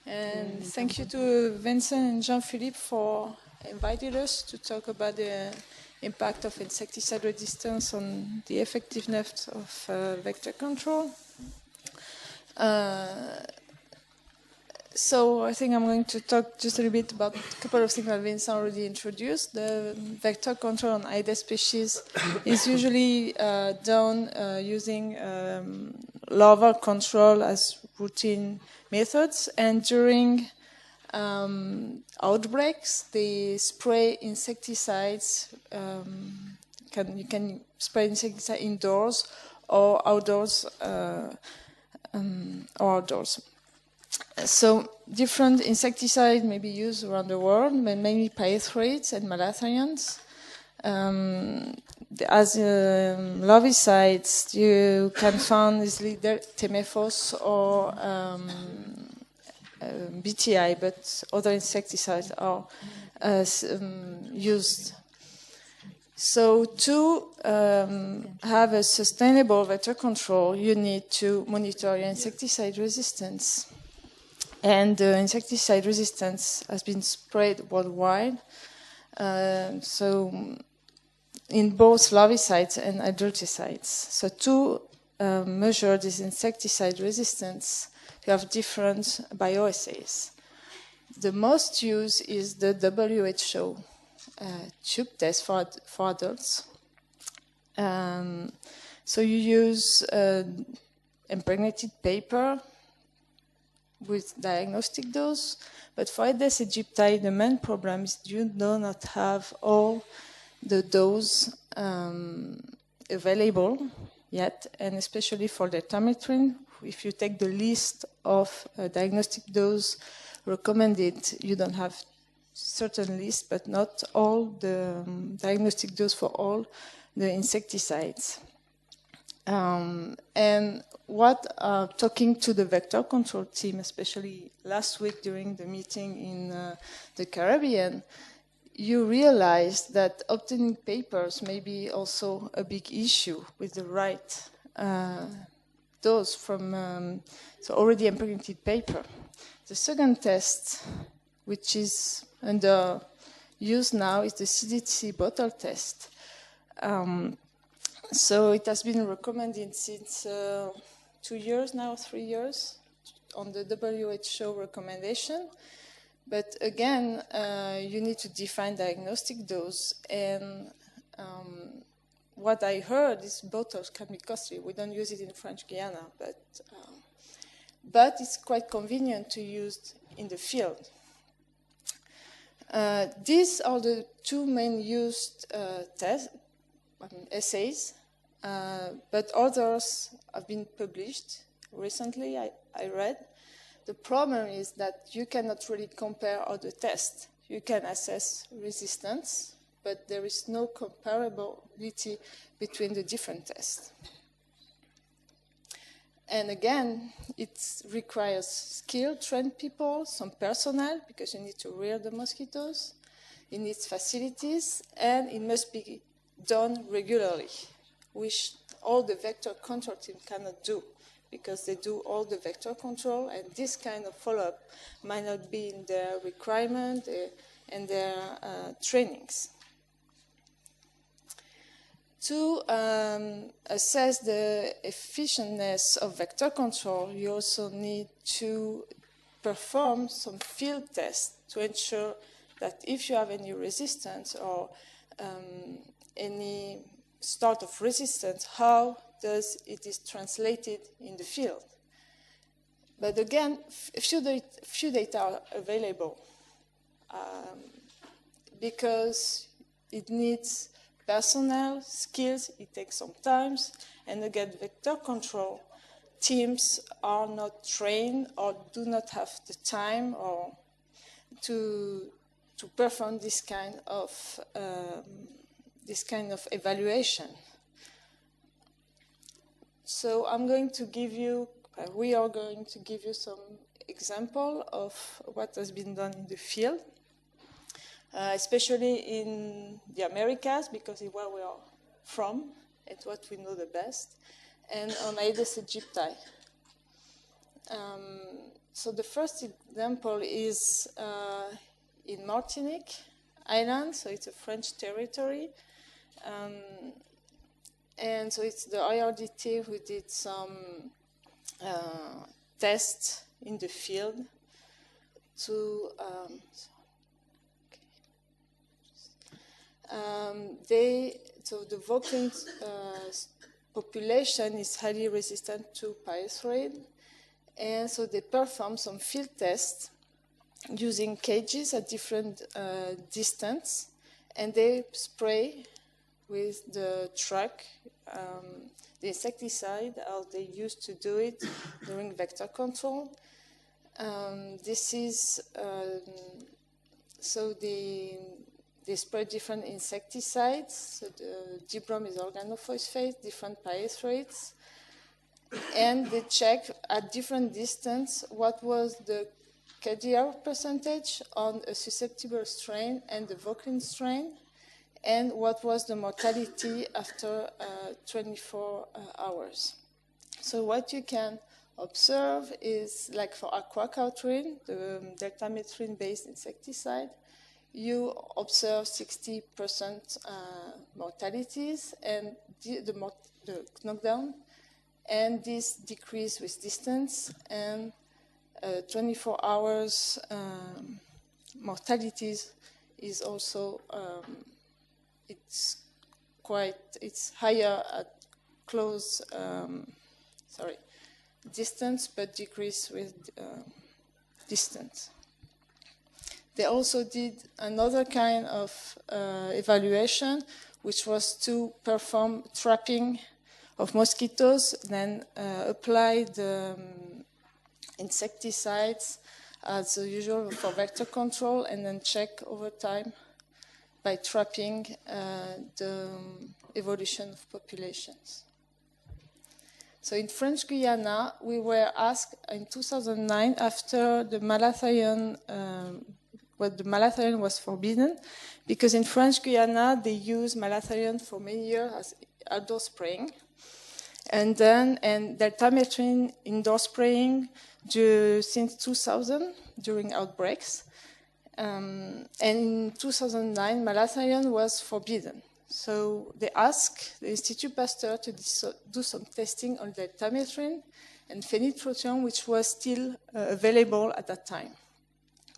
And thank you to Vincent and Jean-Philippe for inviting us to talk about the impact of insecticide resistance on the effectiveness of vector control. So I think I'm going to talk just a little bit about a couple of things that Vincent already introduced. The vector control on Aedes species is usually done using larval control as routine methods, and during outbreaks, they spray insecticides. You can spray insecticide indoors or outdoors. So different insecticides may be used around the world, but mainly pyrethroids and malathions. As larvicides, you can find easily Temephos or BTI, but other insecticides are used. So to have a sustainable vector control, you need to monitor your insecticide resistance. And the insecticide resistance has been spread worldwide. So in both larvicides and adulticides. So to measure this insecticide resistance, you have different bioassays. The most used is the WHO tube test for adults. So you use impregnated paper with diagnostic dose, but for Aedes aegypti, the main problem is you do not have all the dose available yet, and especially for the termitrin, if you take the list of diagnostic dose recommended, you don't have certain list, but not all the diagnostic dose for all the insecticides. And what talking to the vector control team, especially last week during the meeting in the Caribbean, you realize that obtaining papers may be also a big issue with the right dose from so already impregnated paper. The second test, which is under use now, is the CDC bottle test. So it has been recommended since 2 years now, 3 years, on the WHO recommendation. But again, you need to define diagnostic dose. And what I heard is bottles can be costly. We don't use it in French Guiana, but it's quite convenient to use in the field. These are the two main used essays, but others have been published recently, I read. The problem is that you cannot really compare all the tests. You can assess resistance, but there is no comparability between the different tests. And again, it requires skilled, trained people, some personnel, because you need to rear the mosquitoes. It needs facilities, and it must be done regularly, which all the vector control team cannot do, because they do all the vector control, and this kind of follow-up might not be in their requirement and their trainings. To assess the effectiveness of vector control, you also need to perform some field tests to ensure that if you have any resistance or any start of resistance, how does it is translated in the field. But again, few data are available because it needs personnel, skills, it takes some time, and again, vector control teams are not trained or do not have the time or to perform this kind of evaluation. So I'm going to give you, we are going to give you some example of what has been done in the field. Especially in the Americas, because it's where we are from, it's what we know the best, and on Aedes aegypti. So the first example is in Martinique Island, so it's a French territory. And so it's the IRDT who did some tests in the field to so the Vauclin population is highly resistant to pyrethroid, and so they perform some field tests using cages at different distance, and they spray with the truck the insecticide as they used to do it during vector control. This is so they spray different insecticides. So the dibrom is organophosphate, different pyrethroids, and they check at different distance what was the KDR percentage on a susceptible strain and the Vauclin strain, and what was the mortality after 24 hours. So what you can observe is, like for aquacautrine, the deltamethrin-based insecticide, you observe 60% mortalities and the knockdown, and this decrease with distance, and 24 hours mortalities is also it's higher at close distance, but decrease with distance. They also did another kind of evaluation, which was to perform trapping of mosquitoes, then apply the insecticides as usual for vector control, and then check over time by trapping the evolution of populations. So in French Guiana, we were asked in 2009, after the malathion, the malathion was forbidden, because in French Guiana they use malathion for many years as outdoor spraying, and deltamethrin indoor spraying since 2000 during outbreaks. And in 2009, malathion was forbidden. So they asked the Institut Pasteur to do some testing on deltamethrin and phenylprotein, which was still available at that time.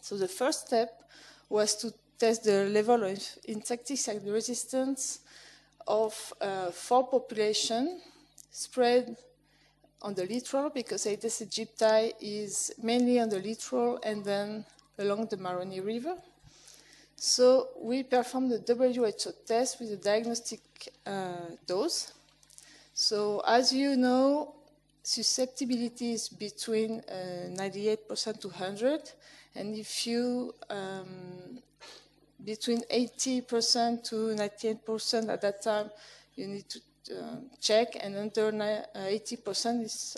So the first step was to test the level of insecticide resistance of 4 populations spread on the littoral, because Aedes aegypti is mainly on the littoral and then along the Maroni River. So we performed the WHO test with a diagnostic dose. So as you know, susceptibility is between 98% to 100, and if you between 80% to 98% at that time, you need to check, and under 80% is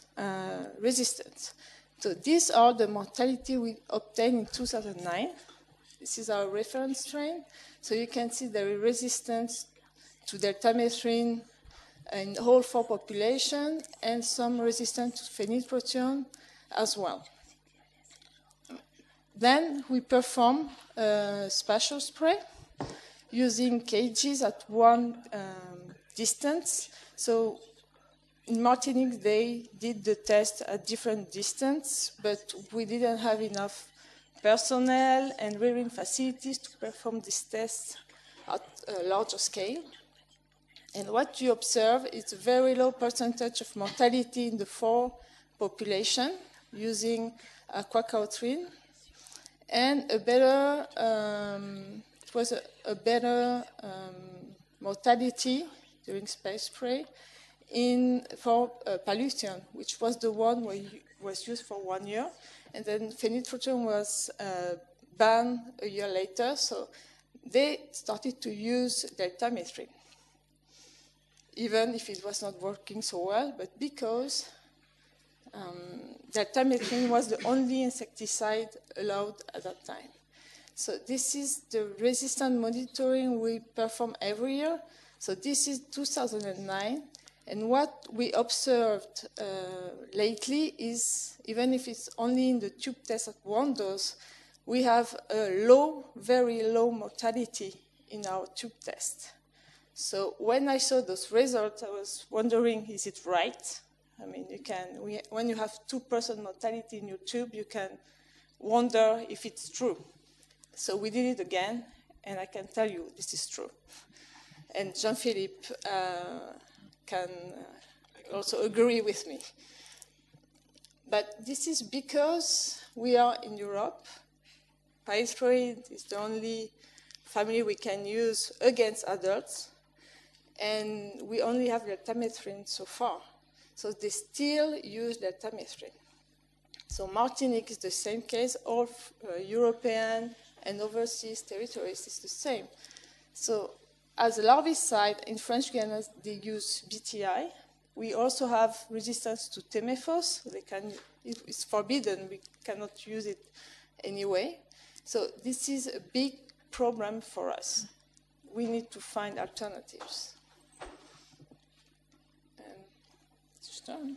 resistant. So these are the mortality we obtained in 2009. This is our reference strain. So you can see there is resistance to deltamethrin in whole 4 population, and some resistance to phenylprotein as well. Then we perform a spatial spray using cages at 1 distance. So in Martinique, they did the test at different distance, but we didn't have enough personnel and rearing facilities to perform this test at a larger scale. And what you observe is a very low percentage of mortality in the 4 population using aquacautrine, and a better, it was a better mortality during space spray for palution, which was the one was used for 1 year, and then phenylprotein was banned a year later. So they started to use deltamethrin, even if it was not working so well, but because deltamethrin was the only insecticide allowed at that time. So this is the resistance monitoring we perform every year. So this is 2009, And what we observed lately is, even if it's only in the tube test at 1 dose, we have a low, very low mortality in our tube test. So when I saw those results, I was wondering, is it right? I mean, when you have 2% mortality in your tube, you can wonder if it's true. So we did it again, and I can tell you this is true. And Jean-Philippe can also agree with me. But this is because we are in Europe. Pyrethroid is the only family we can use against adults, and we only have deltamethrin so far. So they still use deltamethrin. So Martinique is the same case, all European and overseas territories is the same. So as a larvicide, in French Guiana, they use BTI. We also have resistance to temephos. It's forbidden, we cannot use it anyway. So this is a big problem for us. We need to find alternatives. It's done.